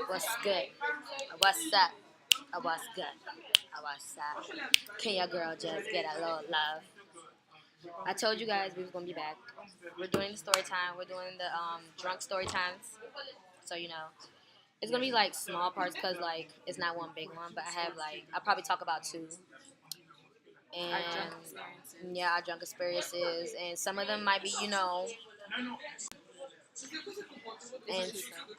What's good? What's up? What's good? What's up? Can your girl just get a little love? I told you guys we was gonna be back. We're doing the story time. We're doing the drunk story times. So it's gonna be like small parts because like it's not one big one, but I have like I'll probably talk about two. Our drunk And experiences. yeah, our drunk experiences, and some of them might be and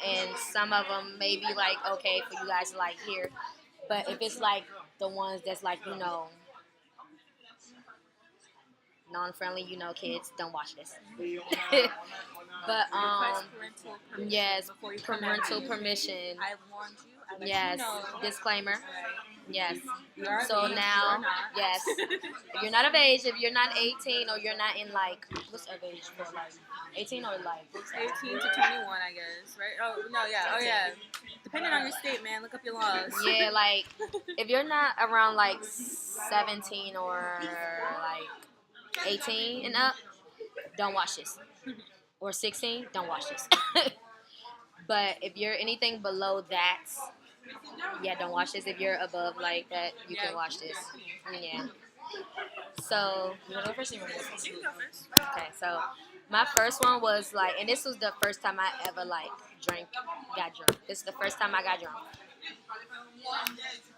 and some of them may be like okay for you guys to like hear. But if it's like the ones that's like non-friendly, kids don't watch this. But Request parental permission yes, before you parental comment. permission. I warned you. I let Yes, you know. disclaimer. Right. Yes. You are So of age. You now, are not. yes, if you're not of age, if you're not 18 or you're not in like what's of age for like 18 or like what's that? 18 to 21, I guess. Right? Oh no, yeah. Oh yeah. Depending on your state, man. Look up your laws. Yeah, like if you're not around like 17 or like 18 and up, don't watch this. Or 16, don't watch this. But if you're anything below that, yeah, don't watch this. If you're above like that, you can watch this. Yeah. So, you want to go first? Or you want me to go first? You can go first. Okay, so my first one was like, and this was the first time I ever like got drunk. This is the first time I got drunk.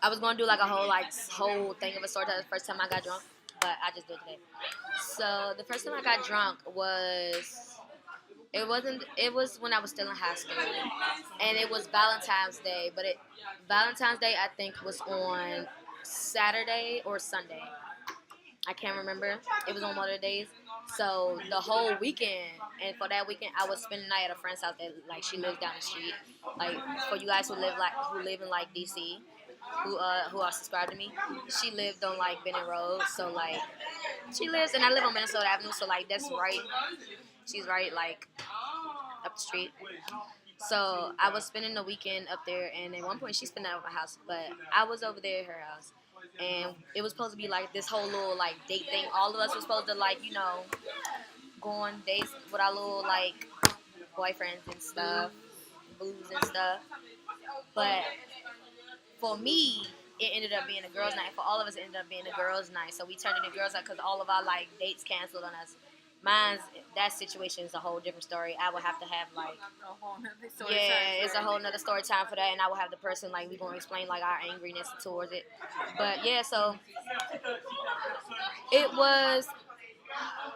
I was gonna do like a whole thing of a story. That was the first time I got drunk, but I just did it today. So the first time I got drunk was it wasn't it was when I was still in high school, and it was Valentine's Day. But Valentine's Day I think was on Saturday or Sunday. I can't remember. It was on one of the days. So the whole weekend, and for that weekend, I was spending the night at a friend's house that like she lives down the street. Like for you guys who live in like DC, who are subscribed to me, she lived on like Bennett Road. So like she lives, and I live on Minnesota Avenue. So like that's right. She's right like up the street. So I was spending the weekend up there, and at one point she spent out at my house, but I was over there at her house, and it was supposed to be like this whole little like date thing. All of us were supposed to like go on dates with our little like boyfriends and stuff, booze and stuff. But for me, it ended up being a girls' night. For all of us, it ended up being a girls' night. So we turned it into girls' night because all of our like dates canceled on us. Mine's that situation is a whole different story. I would have to have like A whole nother story. yeah, it's a whole nother story time for that, and I will have the person like we gonna explain like our angriness towards it. But yeah, so it was.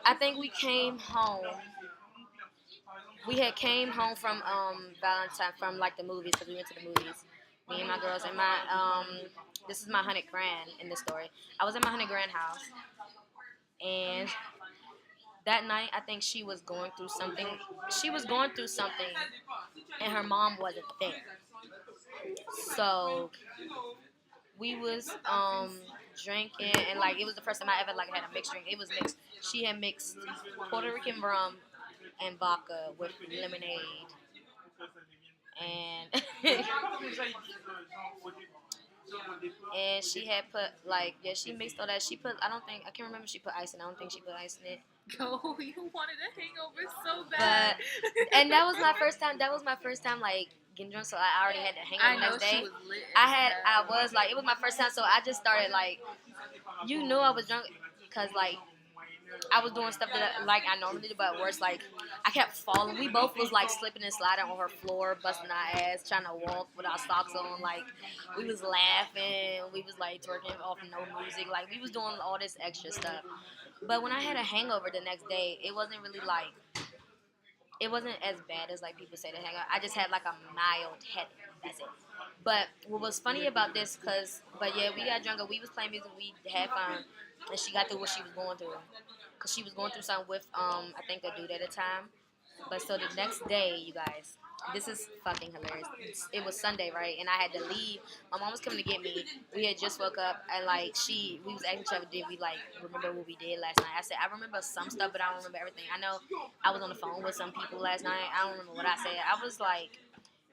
I think we came home. We had came home from Valentine from like the movies because we went to the movies. Me and my girls and my this is my 100 grand in this story. I was at my 100 grand house, and that night I think she was going through something. She was going through something, and her mom wasn't there. So we was drinking, and like it was the first time I ever like had a mixed drink. It was mixed. She had mixed Puerto Rican rum and vodka with lemonade, and and she had put like yeah she mixed all that. She put I can't remember if she put ice in. I don't think she put ice in it. Go, you wanted a hangover so bad. And that was my first time. That was my first time like getting drunk. So I already had the I hangover know next day. she was lit. I was like it was my first time. So I just started like I was drunk because like I was doing stuff that like I normally do, but worse like I kept falling. We both was like slipping and sliding on her floor, busting our ass, trying to walk with our socks on. Like we was laughing, we was like twerking off no music, like we was doing all this extra stuff. But when I had a hangover the next day, it wasn't as bad as like people say the hangover. I just had like a mild headache. That's it. But what was funny about this, but yeah, we got drunk. We was playing music. We had fun, and she got through what she was going through, cause she was going through something with I think a dude at the time. But so the next day, you guys, this is fucking hilarious. It was Sunday, right? And I had to leave. My mom was coming to get me. We had just woke up, and like we was asking each other, did we like remember what we did last night? I said I remember some stuff, but I don't remember everything. I know I was on the phone with some people last night. I don't remember what I said. I was like.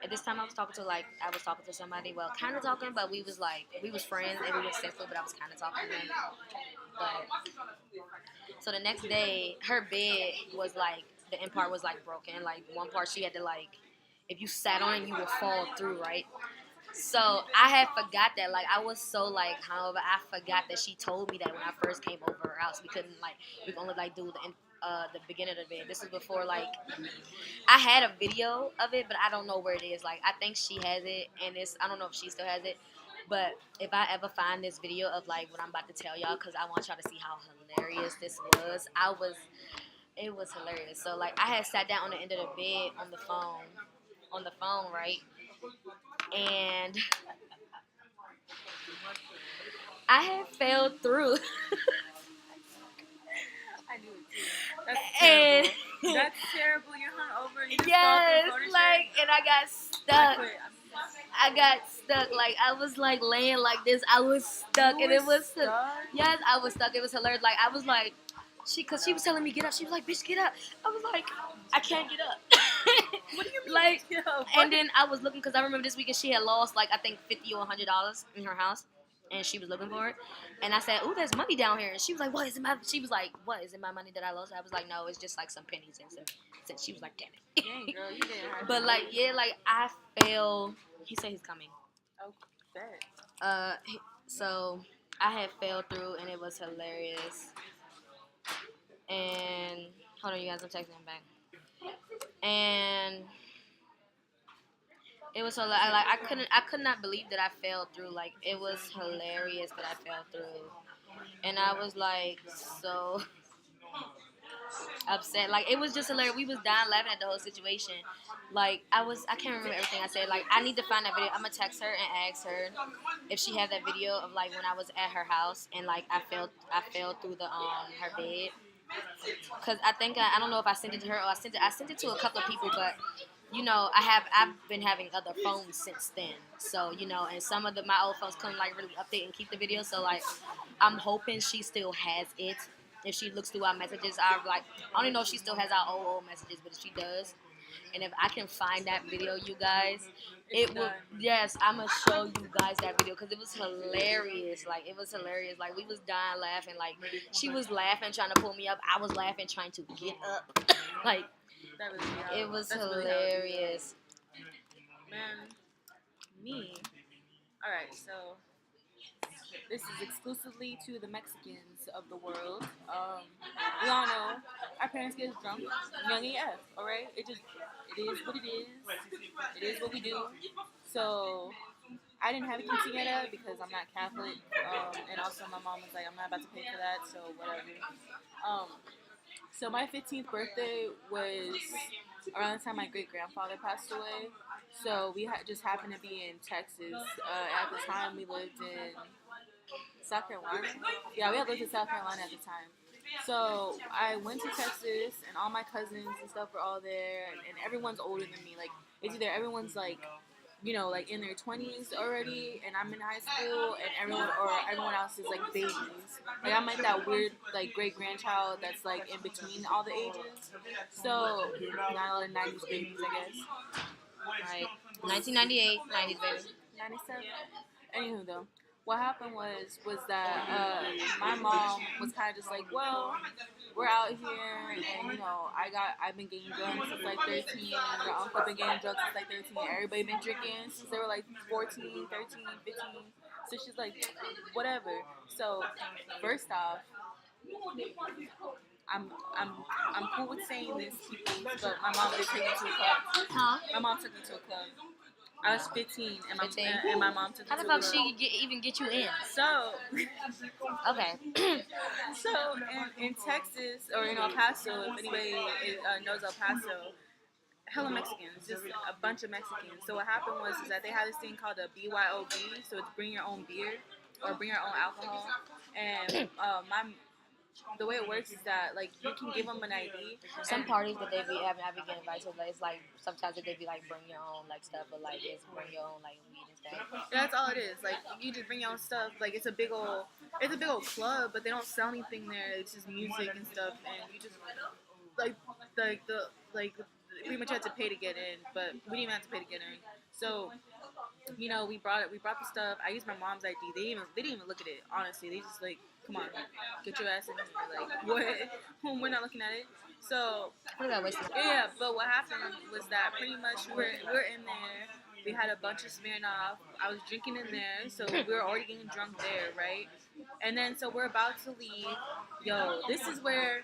At this time, I was talking to somebody. Well, kind of talking, but we was friends and we were sexual, but I was kind of talking to them. But so the next day, her bed was like the end part was like broken. Like one part she had to like if you sat on it, you would fall through, right? So I had forgot that. Like I was so like, however, I forgot that she told me that when I first came over her house. We could only like do the beginning of the video. This is before like I had a video of it, but I don't know where it is. Like I think she has it, and I don't know if she still has it. But if I ever find this video of like what I'm about to tell y'all, because I want y'all to see how hilarious this was, it was hilarious. So like I had sat down on the end of the bed on the phone, right? And I had fell through. I knew it too. That's And terrible. That's terrible. You're hungover and you just yes, fell through like, and I got I stuck. quit. I got stuck. Like I was like laying like this. I was stuck, and it was stuck? yes, I was stuck. It was hilarious. Like I was like, cause she was telling me get up. She was like, bitch, get up. I was like, I can't get up. What do you mean? Like, Yo, and then I was looking because I remember this weekend she had lost like I think $50 or $100 in her house, and she was looking for it. And I said, "Ooh, there's money down here." And she was like, "What is it my?" She was like, "What is it my money that I lost?" I was like, "No, it's just like some pennies and some cents." She was like, "Damn it." dang, girl, you didn't have But to. like, yeah, like I fell. He said he's coming. Oh, bet. So I had fell through, and it was hilarious. And hold on, you guys, I'm texting him back. And it was so like I could not believe that I fell through. Like it was hilarious that I fell through, and I was like so upset. Like it was just hilarious. We was dying laughing at the whole situation. Like I can't remember everything I said. Like I need to find that video. I'm gonna text her and ask her if she had that video of like when I was at her house and like I fell through the her bed. Cause I think I don't know if I sent it to her or I sent it to a couple of people, but you know I've been having other phones since then. So you know, and some of my old phones couldn't like really update and keep the video. So like I'm hoping she still has it. If she looks through our messages, I don't even know if she still has our old messages, but if she does, and if I can find that video, you guys, It's it will. done. Yes, I'm gonna show you guys that video because it was hilarious. Like it was hilarious. Like we was dying laughing. Like she was laughing trying to pull me up. I was laughing trying to get up. Like That really how, it was that's really how it hilarious. be. Man, me. All right, so this is exclusively to the Mexicans of the world. We all know our parents get drunk, young AF. All right, it is what it is. It is what we do. So I didn't have a quinceañera because I'm not Catholic, and also my mom was like, I'm not about to pay for that, so whatever. So my 15th birthday was around the time my great grandfather passed away. So we just happened to be in Texas. At the time, we lived in South Carolina. Yeah, we had lived in South Carolina at the time. So I went to Texas, and all my cousins and stuff were all there, and everyone's older than me. Like it's either everyone's like, you know, like in their 20s already, and I'm in high school, and everyone else is like babies. Like I'm like that weird like great grandchild that's like in between all the ages. So not all the 90s babies, I guess. Right, 1998, 90s baby. 97. Anywho, though, what happened was that my mom was kind of just like, well, we're out here, and you know, I've been getting drunk since like 13. Your uncle been getting drunk since like 13. Everybody been drinking since they were like 14, 13, 15. So she's like, whatever. So first off, I'm cool with saying this, but my mom did take me to a club. Huh? My mom took me to a club. I was 15, and 15? my mom took me How to the a fuck club. she even get you in? So, Okay. so in Texas or in El Paso, if anybody knows El Paso, hella Mexicans, just a bunch of Mexicans. So what happened was is that they had this thing called a BYOB, so it's bring your own beer or bring your own alcohol. And the way it works is that like you can give them an ID. Some parties that they be having, I be getting invited to, like, it's like sometimes that they be like bring your own like stuff, but like it's bring your own like weed and stuff. That's all it is. Like you just bring your own stuff. Like it's a big old club, but they don't sell anything there. It's just music and stuff, and you just like pretty much had to pay to get in, but we didn't even have to pay to get in. So you know, we brought the stuff. I used my mom's ID. They didn't even look at it. Honestly, they just like, come on, get your ass in here. Like what? We're not looking at it. So yeah, but what happened was that pretty much we're in there. We had a bunch of Smirnoff. I was drinking in there, so we were already getting drunk there, right? And then so we're about to leave. Yo, this is where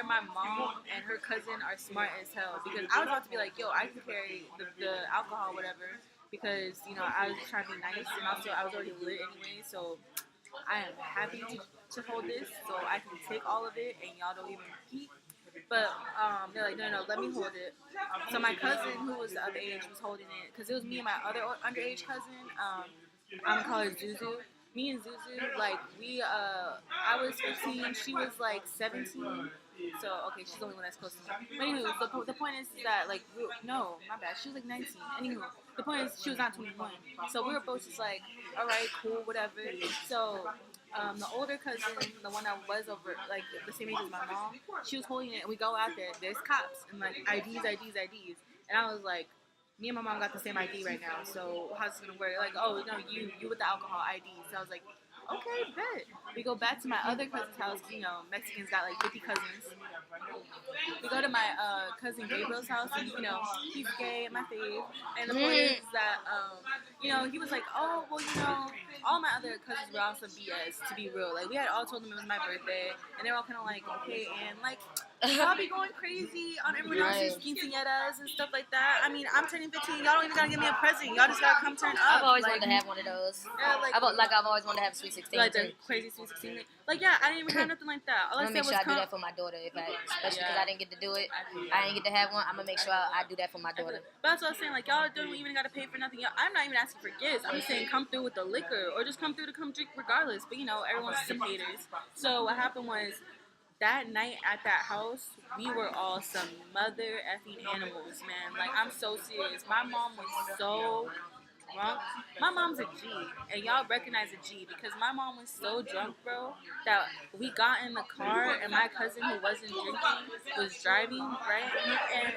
my mom and her cousin are smart as hell, because I was about to be like, yo, I can carry the alcohol, whatever, because you know I was just trying to be nice, and also I was already lit anyway, so I am happy to hold this, so I can take all of it, and y'all don't even peep. But they're like, no, let me hold it. So my cousin, who was the other age, was holding it, because it was me and my other underage cousin. I'm gonna call her Zuzu. Me and Zuzu, like I was 15, she was like 17. So okay, she's the only one that's close to me. But anywho, the point is that like no, my bad. She was like 19. Anywho, the point is she was not 21. So we were both just like, all right, cool, whatever. So the older cousin, the one that was over like the same age as my mom, she was holding it, and we go out there. There's cops and like IDs, and I was like, me and my mom got the same ID right now, so how's this gonna work? Like, oh no, you with the alcohol ID. So I was like, okay, bet. We go back to my other cousin's house. You know, Mexicans got like 50 cousins. We go to my cousin Gabriel's house, and you know, he's gay and my fave. And the point is that you know, he was like, oh well, you know, all my other cousins were on some BS, to be real. Like we had all told them it was my birthday, and they were all kind of like, okay, and like y'all be going crazy on everyone else's quinceañeras and stuff like that. I mean, I'm turning 15. Y'all don't even gotta give me a present. Y'all just gotta come turn up. I've always wanted to have one of those. Yeah, I've always wanted to have a sweet 16. Like the crazy sweet 16. Like yeah, I didn't even have nothing like that. All I'm I gonna said make sure was I do that for my daughter, especially because I didn't get to do it. I didn't get to have one. I'm gonna make sure I do that for my daughter. But that's what I was saying. Like y'all don't even gotta pay for nothing. I'm not even asking for gifts. I'm just saying come through with the liquor, or just come through to come drink regardless. But you know, everyone's some haters. So what happened was, that night at that house, we were all some mother effing animals, man. Like, I'm so serious. My mom was so drunk. My mom's a G, and y'all recognize a G, because my mom was so drunk, bro, that we got in the car, and my cousin, who wasn't drinking, was driving, right? And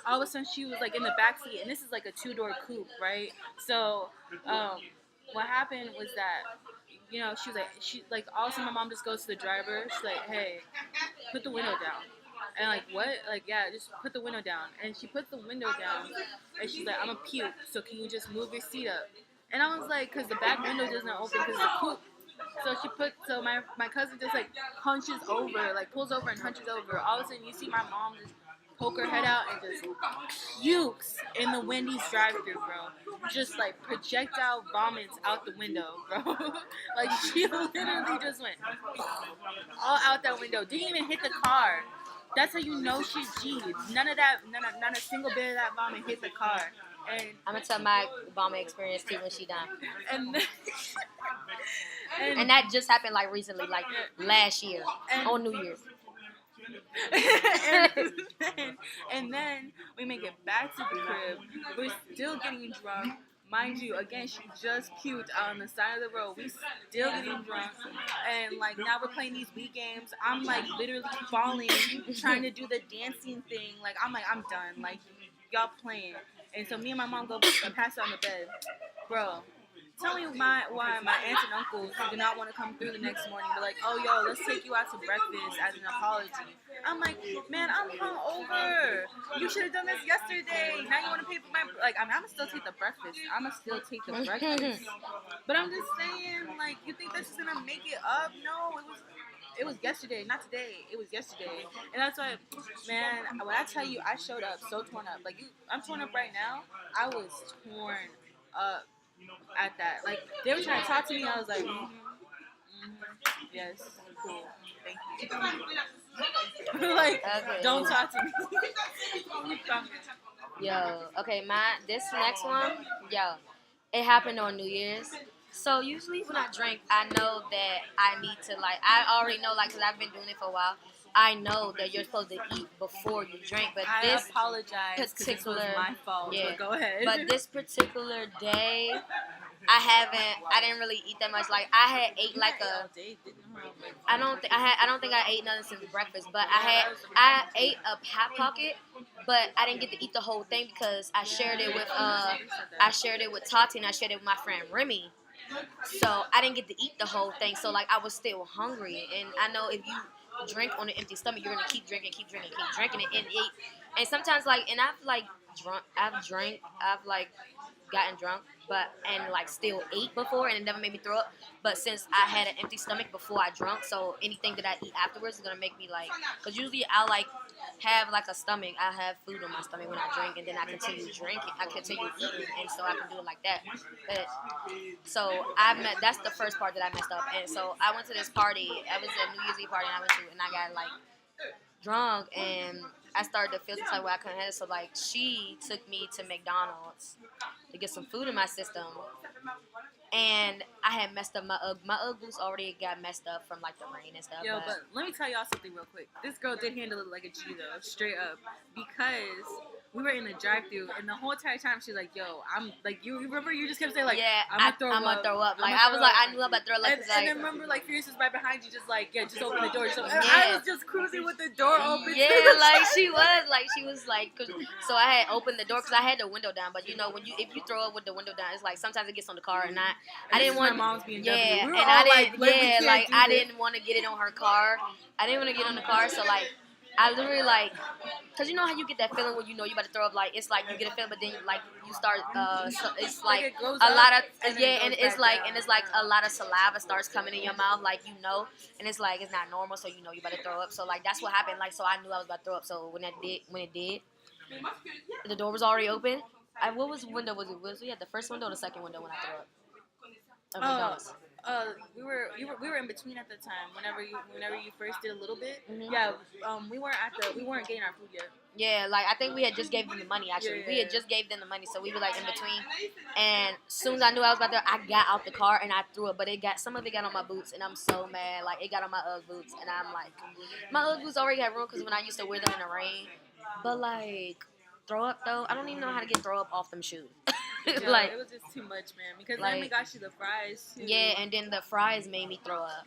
all of a sudden, she was like in the back seat, and this is like a 2-door coupe, right? So what happened was that, you know, she like all of a sudden my mom just goes to the driver. She's like, hey, put the window down. And like, what? Like, yeah, just put the window down. And she put the window down, and she's like, I'm gonna puke, so can you just move your seat up? And I was like, because the back window doesn't open because the coupe. So my cousin just like hunches over, like pulls over and hunches over. All of a sudden you see my mom just poke her head out and just pukes in the Wendy's drive-thru, bro. Just like projectile vomits out the window, bro. Like she literally just went all out that window. Didn't even hit the car. That's how you know she's G. Not a single bit of that vomit hit the car. And I'm gonna tell my vomit experience too when she done. And and that just happened like recently, like last year on New Year's. and then we make it back to the crib. We're still getting drunk. Mind you, again, she just puked out on the side of the road. We still getting drunk. And, like, now we're playing these Wii games. I'm, like, literally falling, trying to do the dancing thing. Like, I'm done. Like, y'all playing. And so me and my mom go pass out on the bed. Bro, tell me why my aunts and uncles do not want to come through the next morning. They're like, oh, yo, let's take you out to breakfast as an apology. I'm like, man, I'm hungover. You should have done this yesterday. Now you want to pay for my... Like, I'm going to still take the breakfast. But I'm just saying, like, you think that's just going to make it up? No, it was yesterday, not today. It was yesterday. And that's why, man, when I tell you I showed up so torn up. Like, I'm torn up right now. I was torn up at that. Like, they were trying to talk to me. I was like, yes, cool, thank you. Like, okay. Don't talk to me. Yo, okay, this next one, it happened on New Year's. So usually when I drink, I know that I need to, like, I already know, like, because I've been doing it for a while. I know that you're supposed to eat before you drink, but I apologize because this was my fault. Yeah, but go ahead. But this particular day, I didn't really eat that much. Like I had ate like a. I don't think I ate nothing since breakfast, but I ate a hot pocket, but I didn't get to eat the whole thing because I shared it with Tati and I shared it with my friend Remy. So I didn't get to eat the whole thing. So like I was still hungry, and I know if you drink on an empty stomach, you're gonna keep drinking it, and sometimes like, and I've like gotten drunk, but and like still ate before, and it never made me throw up. But since I had an empty stomach before I drunk, so anything that I eat afterwards is gonna make me like, cause usually I like have like a stomach. I have food on my stomach when I drink, and then I continue drinking. I continue eating, and so I can do it like that. But so that's the first part that I messed up, and so I went to this party. It was a New Year's Eve party, and I went to, and I got like drunk, and I started to feel some type of way I couldn't handle it. So like she took me to McDonald's to get some food in my system, and I had messed up my UGG. My UGG boots already got messed up from like the rain and stuff. Yo, but let me tell y'all something real quick. This girl did handle it like a G though, straight up, because we were in the drive-thru, and the whole entire time she's like, "Yo, I'm like, you remember you just kept saying like, yeah, I'm gonna throw up." Like I was like, I knew I'm about to throw up. Like, and then remember like Furious was right behind you, just like, yeah, just open the door. So Yeah. I was just cruising with the door open. Yeah, like she was like, so I had opened the door because I had the window down. But you know, if you throw up with the window down, it's like sometimes it gets on the car, and I didn't want. My mom's being yeah, we and I didn't. like, Like I didn't want to get it on her car. I didn't want to get on the car, so like I literally like, cause you know how you get that feeling when you know you about to throw up. Like it's like you get a feeling, but then like you start. So it's like it goes a up, lot of and yeah, and it's like down. a lot of saliva starts coming in your mouth, like you know, and it's like it's not normal, so you know you about to throw up. So like that's what happened. Like so I knew I was about to throw up. So when it did, the door was already open. What was window was it? Was we had the first window or the second window when I threw up? Of McDonald's. We were in between at the time. Whenever you first did a little bit, Mhm. yeah. We weren't getting our food yet. Yeah, like I think we had just gave them the money. Actually, Yeah. we had just gave them the money, so we were like in between. And as soon as I knew I was about to, I got out the car and I threw it. But some of it got on my boots, and I'm so mad. Like it got on my UGG boots, and I'm like, my UGG boots already had room because when I used to wear them in the rain. But like throw up though, I don't even know how to get throw up off them shoes. Yeah, like it was just too much, man. Because like, then we got you the fries too. yeah, and then the fries made me throw up.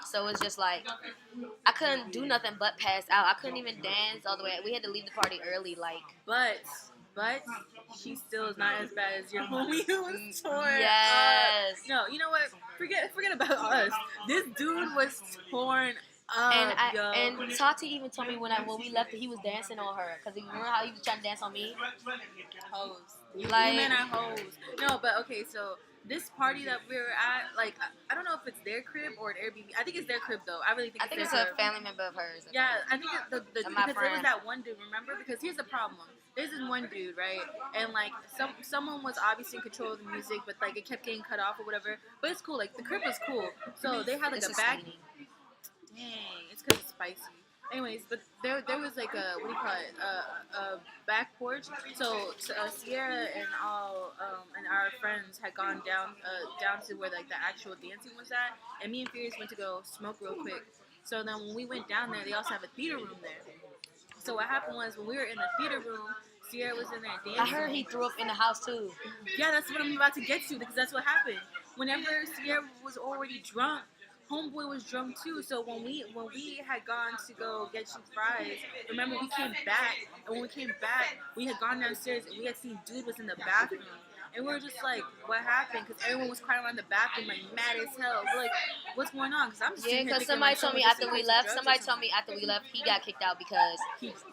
So it's just like I couldn't do nothing but pass out. I couldn't even dance all the way. We had to leave the party early. Like, but she still is not as bad as your homie who was torn. Yes. No, you know what? Forget about us. This dude was torn up. And Tati even told me when we left that he was dancing on her because remember how he was trying to dance on me? Hoes. You Like, men are hoes. No, but okay, so this party that we were at, like, I don't know if it's their crib or an Airbnb. I think it's their crib, though. I really think it's their a crib. family member of hers. Yeah, I think because my it was friend. that one dude, remember? Because here's the problem. There's this one dude, right? And, like, someone was obviously in control of the music, but, like, it kept getting cut off or whatever. But it's cool. Like, the crib was cool. So they had, like, This a is back... Sweeney. Dang, it's because it's spicy. Anyways, but there was like a, what do you call it, a back porch. So Sierra and all and our friends had gone down to where like the actual dancing was at, and me and Furious went to go smoke real quick. So then when we went down there, they also have a theater room there. So what happened was when we were in the theater room, Sierra was in there dancing. I heard he threw up in the house too. Yeah, that's what I'm about to get to because that's what happened. Whenever Sierra was already drunk, homeboy was drunk too. So when we had gone to go get you fries, remember we came back, and when we came back, we had gone downstairs and we had seen dude was in the bathroom, and we were just like, what happened? Because everyone was crying around the bathroom like mad as hell. We're like, what's going on? Because I'm Yeah, because somebody told me after we left. Somebody told me after we left he got kicked out because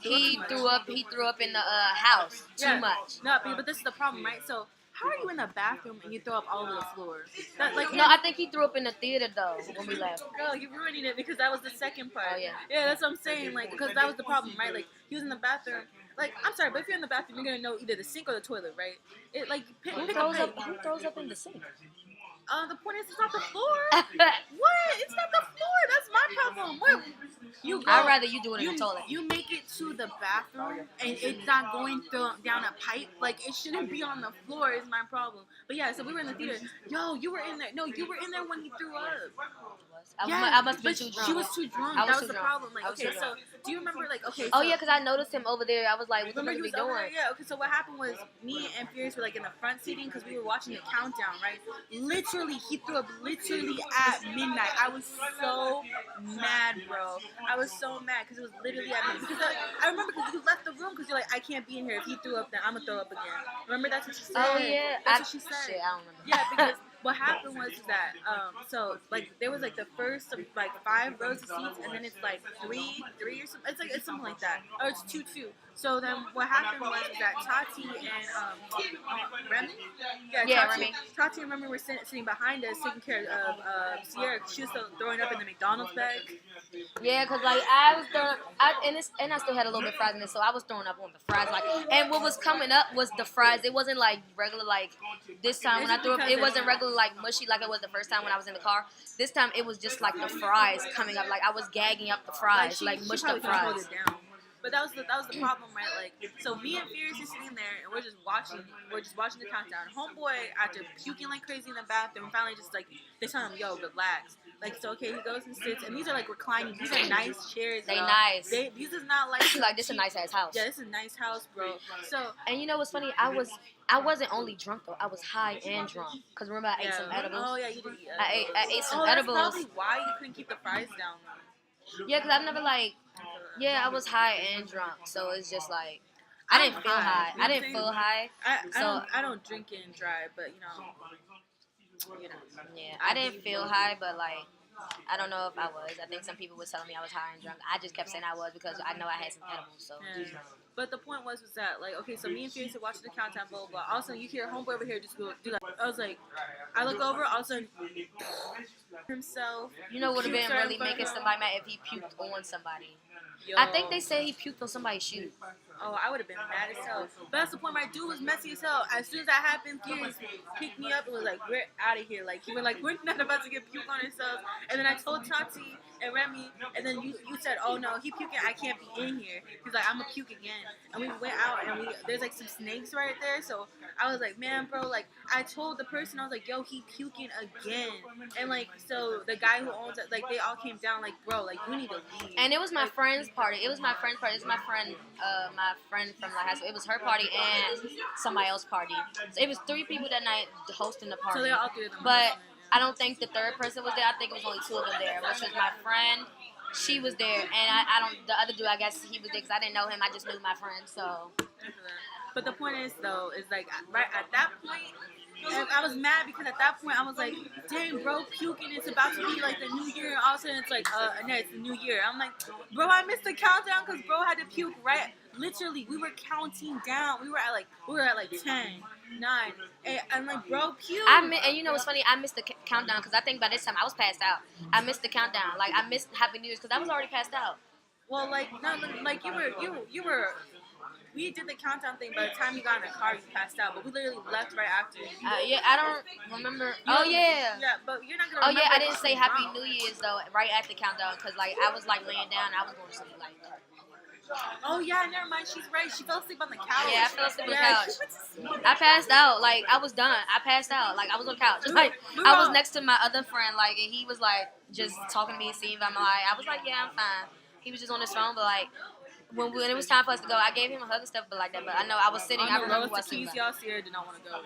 he threw up. He threw up in the house too much. No, but this is the problem, right? So. How are you in the bathroom and you throw up all over the floor? No, I think he threw up in the theater though when we left. Girl, you're ruining it because that was the second part. Oh yeah. Yeah, that's what I'm saying. Like, because that was the problem, right? Like, he was in the bathroom. Like, I'm sorry, but if you're in the bathroom, you're gonna know either the sink or the toilet, right? It like Who throws up in the sink? The point is, it's not the floor. What? It's not the floor. That's my problem. What? I'd rather you do it in the toilet. You make it to the bathroom and it's not going down a pipe. Like, it shouldn't be on the floor is my problem. But yeah, so we were in the theater. Yo, you were in there. No, you were in there when he threw up. was. I must have been but too drunk. she was too drunk. I was That too was the drunk. problem. Like, I was okay, too so drunk. do you remember, like, okay, Oh so, yeah, because I noticed him over there. I was like, what the fuck remember is he he was over doing? there? Yeah, okay, so what happened was me and Fierce were, like, in the front seating because we were watching the countdown, right? Literally, he threw up literally at midnight. I was so mad, bro. I was so mad because it was literally at midnight. Because I remember because you left the room because you're like, I can't be in here. If he threw up, then I'm going to throw up again. Remember, that's what she said. Oh yeah, That's what she said. Shit, I don't remember. Yeah, because what happened was that so like there was like the first like 5 rows of seats, and then it's like three or something. It's something like that, or it's 2-2. So then what happened was that Tati and Remy, Yeah, Tati, Remy. Tati and Remy were sitting behind us, taking care of Sierra. She was still throwing up in the McDonald's bag. Yeah, cause like I was throwing, and I still had a little bit of fries in it, so I was throwing up on the fries. Like, and what was coming up was the fries. It wasn't like regular like this time when I threw up. It wasn't regular like mushy like it was the first time when I was in the car. This time it was just like the fries coming up. Like I was gagging up the fries, like mushed up Hold fries. it down. But that was the problem, right? Like, so me and Fierce are sitting there, and we're just watching the countdown. Homeboy, after puking like crazy in the bathroom, finally just like they tell him, "Yo, relax." Like, so okay, he goes and sits, and these are like reclining. These are nice chairs. They y'all. nice. These is not like Like this is a nice ass house. Yeah, this is a nice house, bro. So And you know what's funny? I wasn't only drunk though. I was high and drunk. Cause remember I ate some edibles. Oh yeah, you did. I ate some that's edibles. probably why you couldn't keep the fries down. Yeah, cause I've never like. Yeah, I was high and drunk, so it's just like I didn't feel high. I didn't feel high. I don't drink and drive, but you know. Yeah, I didn't feel high, but like I don't know if I was. I think some people were telling me I was high and drunk. I just kept saying I was because I know I had some edibles. So. Yeah. But the point was that like okay, so me and Fierce are watching the countdown, blah blah blah. Also, you hear homeboy over here just go do that. I was like, I look over, all of a sudden himself. You know, would have been really making somebody mad if he puked on somebody. Yo. I think they said he puked on somebody's shoe. Oh, I would have been mad as hell. But that's the point. My dude was messy as hell. As soon as that happened, Fierce picked me up and was like, "We're out of here." Like, he was like, "We're not about to get puke on ourselves." And then I told Tati and Remy, and then you said, "Oh no, he puking. I can't be in here." He's like, "I'm gonna puke again." And we went out and there's like some snakes right there. So I was like, "Man, bro," like I told the person, I was like, "Yo, he puking again." And like, so the guy who owns it, like they all came down, like, "Bro, like you need to leave." And it was my friend's party. It was my friend's party. It was my friend from like high school. It was her party and somebody else's party. So it was 3 people that night hosting the party. So they all 3 of them. But I don't think the third person was there. I think it was only 2 of them there, which was my friend. She was there, and I don't. The other dude, I guess he was there because I didn't know him. I just knew my friend. So. But the point is, though, is like right at that point. And I was mad because at that point I was like, dang, bro, puking. It's about to be like the new year. And all of a sudden it's like, no, it's the new year. I'm like, bro, I missed the countdown because bro had to puke right. Literally, we were counting down. We were at like 10, 9, 8. I'm like, bro, puke. And you know what's funny? I missed the countdown because I think by this time I was passed out. I missed the countdown. Like I missed Happy New Year's because I was already passed out. Well, like no, like you were. We did the countdown thing. By the time you got in the car, you passed out. But we literally left right after. Yeah, I don't remember. Oh yeah. Yeah, but you're not gonna. Oh yeah, I didn't say Happy New Year's though right at the countdown because like I was like laying down. I was going to sleep like. Oh yeah, never mind. She's right. She fell asleep on the couch. Yeah, I fell asleep on the couch. I passed out. Like I was done. I passed out. Like I was on the couch. Like I was next to my other friend. Like and he was like just talking to me, seeing if I'm alright. I was like, yeah, I'm fine. He was just on his phone, but like. When it was time for us to go, I gave him a hug and stuff, but like that. But I know I was sitting. I remember the keys, y'all. Sierra did not want to go.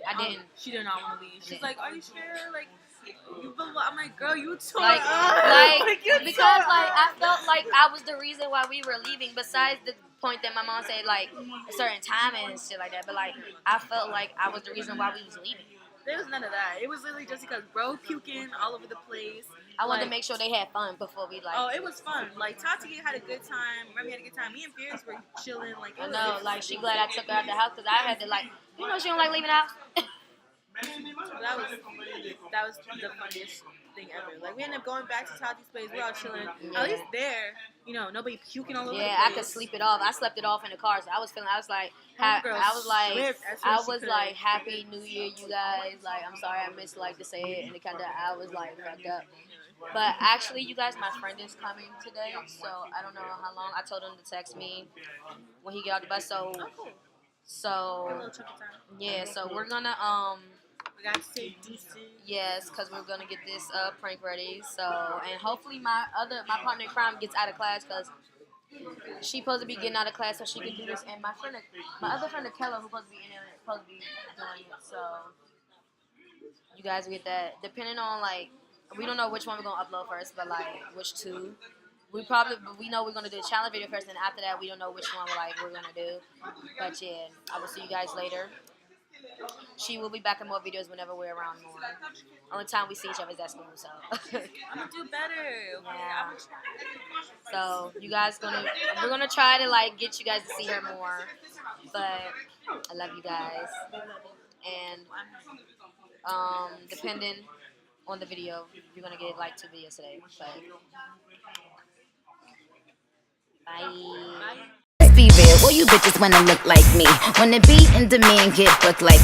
I didn't. She did not want to leave. She's like, "Are you sure?" Like, I'm like, "Girl, you tore like, up." Because like I felt like I was the reason why we were leaving. Besides the point that my mom said like a certain time and shit like that, but like I felt like I was the reason why we was leaving. There was none of that. It was literally just because bro puking all over the place. I wanted to make sure they had fun before we like. Oh, it was fun. Like Tati had a good time. Remy had a good time. Me and Fierce were chilling. Like I know. Like she glad I took her out the house because I had to like. You know she don't like leaving the house. that was the funniest thing ever. Like we ended up going back to Tati's place. We all chilling. Yeah. At least there, you know, nobody puking all over the place. Yeah, I could sleep it off. I slept it off in the car, so I was feeling. I was like, Happy New Year, you guys. Like, I'm sorry I missed like to say it, and it kind of I was like fucked up. But actually, you guys, my friend is coming today, so I don't know how long. I told him to text me when he get off the bus. So yeah, so we're gonna We got to say deuces. Yes, because we're gonna get this prank ready. So, and hopefully my partner in crime gets out of class because she's supposed to be getting out of class so she can do this. And my other friend Akela, who's supposed to be in it, supposed to be doing it. So you guys get that. Depending on like, we don't know which one we're gonna upload first, but like which two. We know we're gonna do the challenge video first, and after that we don't know which one we're gonna do. But yeah, I will see you guys later. She will be back in more videos whenever we're around more. Only time we see each other is at school, so. I'm gonna do better. Okay? Yeah. So you guys we're gonna try to like get you guys to see her more, but I love you guys, and depending on the video, you're gonna get like 2 videos today. But bye. Let's be real, well you bitches wanna look like me. Wanna be in demand, get booked like